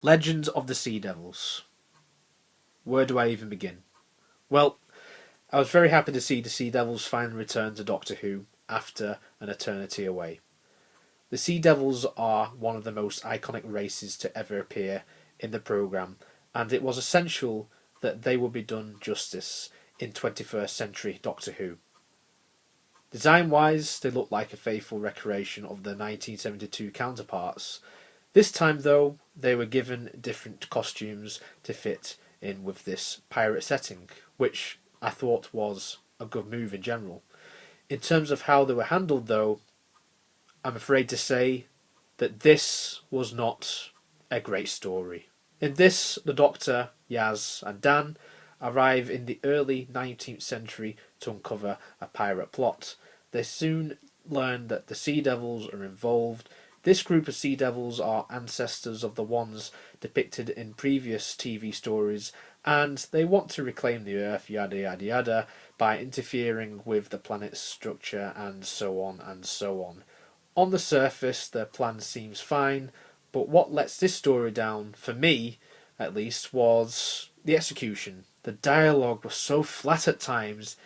Legends of the Sea Devils. Where do I even begin? Well, I was very happy to see the Sea Devils finally return to Doctor Who after an eternity away. The Sea Devils are one of the most iconic races to ever appear in the programme, and it was essential that they would be done justice in 21st century Doctor Who. Design-wise, they look like a faithful recreation of their 1972 counterparts. This time, though, they were given different costumes to fit in with this pirate setting, which I thought was a good move in general. In terms of how they were handled, though, I'm afraid to say that this was not a great story. In this, the Doctor, Yaz, and Dan arrive in the early 19th century to uncover a pirate plot. They soon learn that the Sea Devils are involved. This group of Sea Devils are ancestors of the ones depicted in previous TV stories, and they want to reclaim the Earth, yada yada yada, by interfering with the planet's structure, and so on and so on. On the surface, their plan seems fine, but what lets this story down, for me at least, was the execution. The dialogue was so flat at times,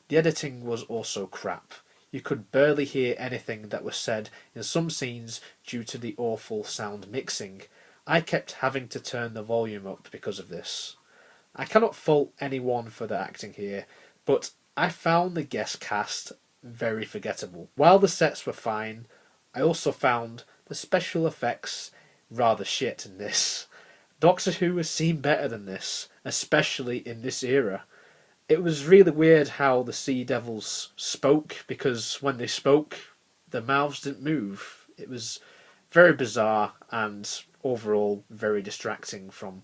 the editing was also crap. You could barely hear anything that was said in some scenes due to the awful sound mixing. I kept having to turn the volume up because of this. I cannot fault anyone for their acting here, but I found the guest cast very forgettable. While the sets were fine, I also found the special effects rather shit in this. Doctor Who has seen better than this, especially in this era. It was really weird how the Sea Devils spoke, because when they spoke, their mouths didn't move. It was very bizarre and overall very distracting from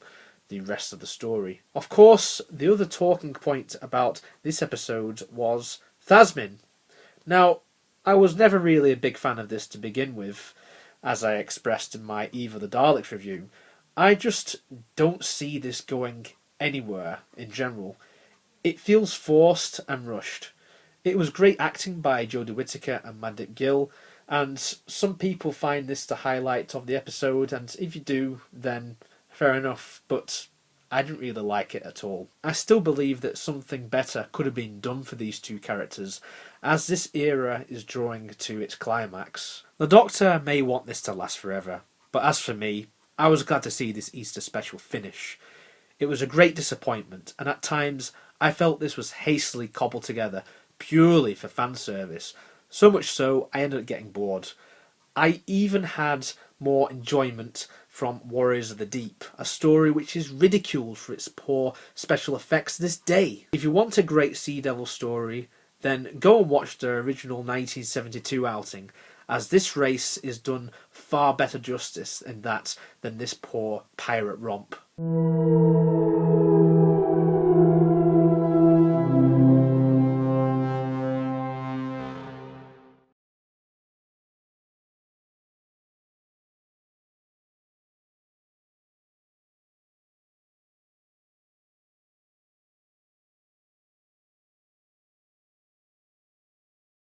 the rest of the story. Of course, the other talking point about this episode was Yasmin. Now, I was never really a big fan of this to begin with, as I expressed in my Eve of the Daleks review. I just don't see this going anywhere in general. It feels forced and rushed. It was great acting by Jodie Whittaker and Mandip Gill, and some people find this the highlight of the episode, and if you do, then fair enough, but I didn't really like it at all. I still believe that something better could have been done for these two characters, as this era is drawing to its climax. The Doctor may want this to last forever, but as for me, I was glad to see this Easter special finish. It was a great disappointment, and at times I felt this was hastily cobbled together purely for fan service, so much so I ended up getting bored. I even had more enjoyment from Warriors of the Deep, a story which is ridiculed for its poor special effects to this day. If you want a great Sea Devil story, then go and watch the original 1972 outing, as this race is done far better justice in that than this poor pirate romp.